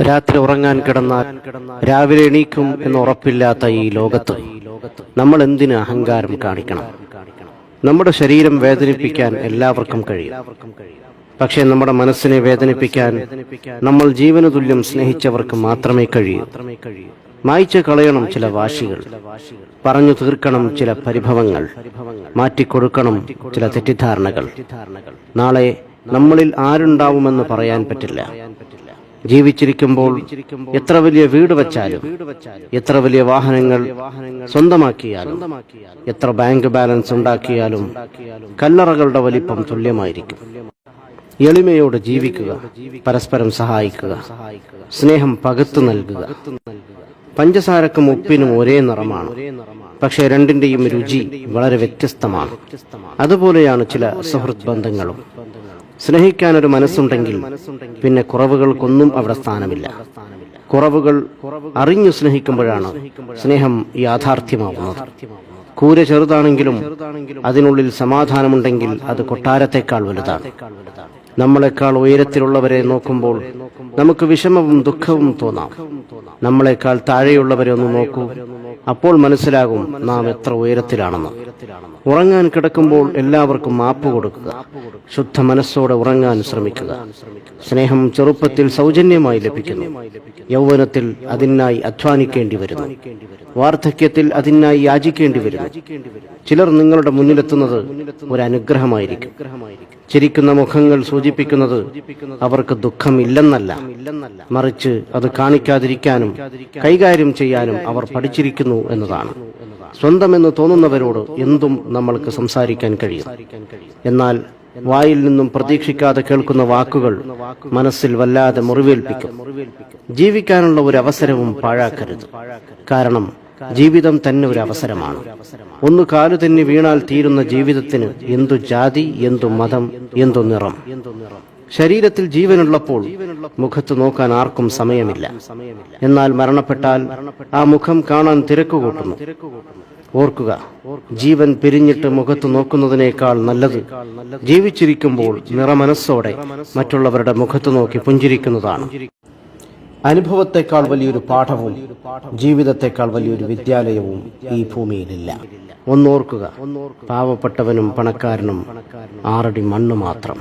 രാത്രി ഉറങ്ങാൻ കിടന്നാൽ രാവിലെ എണീക്കും എന്ന് ഉറപ്പില്ലാത്ത ഈ ലോകത്ത് നമ്മൾ എന്തിന് അഹങ്കാരം കാണിക്കണം? നമ്മുടെ ശരീരം വേദനിപ്പിക്കാൻ എല്ലാവർക്കും കഴിയും. പക്ഷേ നമ്മുടെ മനസ്സിനെ വേദനിപ്പിക്കാൻ നമ്മൾ ജീവനു തുല്യം സ്നേഹിച്ചവർക്ക് മാത്രമേ കഴിയൂ. മായ്ച്ചു കളയണം ചില വാശികൾ, പറഞ്ഞു തീർക്കണം ചില പരിഭവങ്ങൾ, മാറ്റിക്കൊടുക്കണം ചില തെറ്റിദ്ധാരണകൾ. നാളെ നമ്മളിൽ ആരുണ്ടാവുമെന്ന് പറയാൻ പറ്റില്ല. ജീവിച്ചിരിക്കുമ്പോൾ എത്ര വലിയ വീട് വച്ചാലും, എത്ര വലിയ വാഹനങ്ങൾ സ്വന്തമാക്കിയാലും, എത്ര ബാങ്ക് ബാലൻസ് ഉണ്ടാക്കിയാലും കല്ലറകളുടെ വലിപ്പം തുല്യമായിരിക്കും. എളിമയോട് ജീവിക്കുക, പരസ്പരം സഹായിക്കുക, സ്നേഹം പകുത്തു നൽകുക. പഞ്ചസാരക്കും ഉപ്പിനും ഒരേ നിറമാണ്, പക്ഷേ രണ്ടിന്റെയും രുചി വളരെ വ്യത്യസ്തമാണ്. അതുപോലെയാണ് ചില സുഹൃത്ത് ബന്ധങ്ങളും. സ്നേഹിക്കാനൊരു മനസ്സുണ്ടെങ്കിൽ പിന്നെ കുറവുകൾക്കൊന്നും അവിടെ സ്ഥാനമില്ല. കുറവുകൾ അറിഞ്ഞു സ്നേഹിക്കുമ്പോഴാണ് സ്നേഹം യാഥാർത്ഥ്യമാവുന്നത്. കൂര ചെറുതാണെങ്കിലും അതിനുള്ളിൽ സമാധാനമുണ്ടെങ്കിൽ അത് കൊട്ടാരത്തെക്കാൾ വലുതാണ്. നമ്മളെക്കാൾ ഉയരത്തിലുള്ളവരെ നോക്കുമ്പോൾ നമുക്ക് വിഷമവും ദുഃഖവും തോന്നാം. നമ്മളെക്കാൾ താഴെയുള്ളവരെ ഒന്ന് നോക്കൂ, അപ്പോൾ മനസ്സിലാകും നാം എത്ര ഉയരത്തിലാണെന്ന്. ഉറങ്ങാൻ കിടക്കുമ്പോൾ എല്ലാവർക്കും മാപ്പ് കൊടുക്കുക. ശുദ്ധ മനസ്സോടെ ഉറങ്ങാൻ ശ്രമിക്കുക. സ്നേഹം ചെറുപ്പത്തിൽ സൗജന്യമായി ലഭിക്കുന്നു. യൗവനത്തിൽ അതിനായി അധ്വാനിക്കേണ്ടി വരുന്നു. വാർദ്ധക്യത്തിൽ അതിനായി യാചിക്കേണ്ടി വരുന്നു. ചിലർ നിങ്ങളുടെ മുന്നിലെത്തുന്നത് ഒരു അനുഗ്രഹമായിരിക്കും. ചിരിക്കുന്ന മുഖങ്ങൾ സൂചിപ്പിക്കുന്നത് അവർക്ക് ദുഃഖമില്ലെന്നല്ല, മറിച്ച് അത് കാണിക്കാതിരിക്കാനും കൈകാര്യം ചെയ്യാനും അവർ പഠിച്ചിരിക്കുന്നു എന്നതാണ്. സ്വന്തമെന്ന് തോന്നുന്നവരോട് എന്തും നമ്മൾക്ക് സംസാരിക്കാൻ കഴിയും. എന്നാൽ വായിൽ നിന്നും പ്രതീക്ഷിക്കാതെ കേൾക്കുന്ന വാക്കുകൾ മനസ്സിൽ വല്ലാതെ മുറിവേൽപ്പിക്കും. ജീവിക്കാനുള്ള ഒരു അവസരവും പാഴാക്കരുത്. കാരണം ജീവിതം തന്നെ ഒരു അവസരമാണ്. ഒന്ന് കാലു തന്നെ വീണാൽ തീരുന്ന ജീവിതത്തിന് എന്തു ജാതി, എന്തു മതം, എന്തു നിറം. ശരീരത്തിൽ ജീവനുള്ളപ്പോൾ മുഖത്ത് നോക്കാൻ ആർക്കും സമയമില്ല. എന്നാൽ മരണപ്പെട്ടാൽ ആ മുഖം കാണാൻ തിരക്കുകൂട്ടുന്നു. ഓർക്കുക, ജീവൻ പിരിഞ്ഞിട്ട് മുഖത്ത് നോക്കുന്നതിനേക്കാൾ നല്ലത് ജീവിച്ചിരിക്കുമ്പോൾ നിറമനസ്സോടെ മറ്റുള്ളവരുടെ മുഖത്ത് നോക്കി പുഞ്ചിരിക്കുന്നതാണ്. അനുഭവത്തെക്കാൾ വലിയൊരു പാഠവും ജീവിതത്തെക്കാൾ വലിയൊരു വിദ്യാലയവും ഈ ഭൂമിയിലില്ല. ഒന്നോർക്കുക, പാവപ്പെട്ടവനും പണക്കാരനും 6 അടി മണ്ണ് മാത്രം.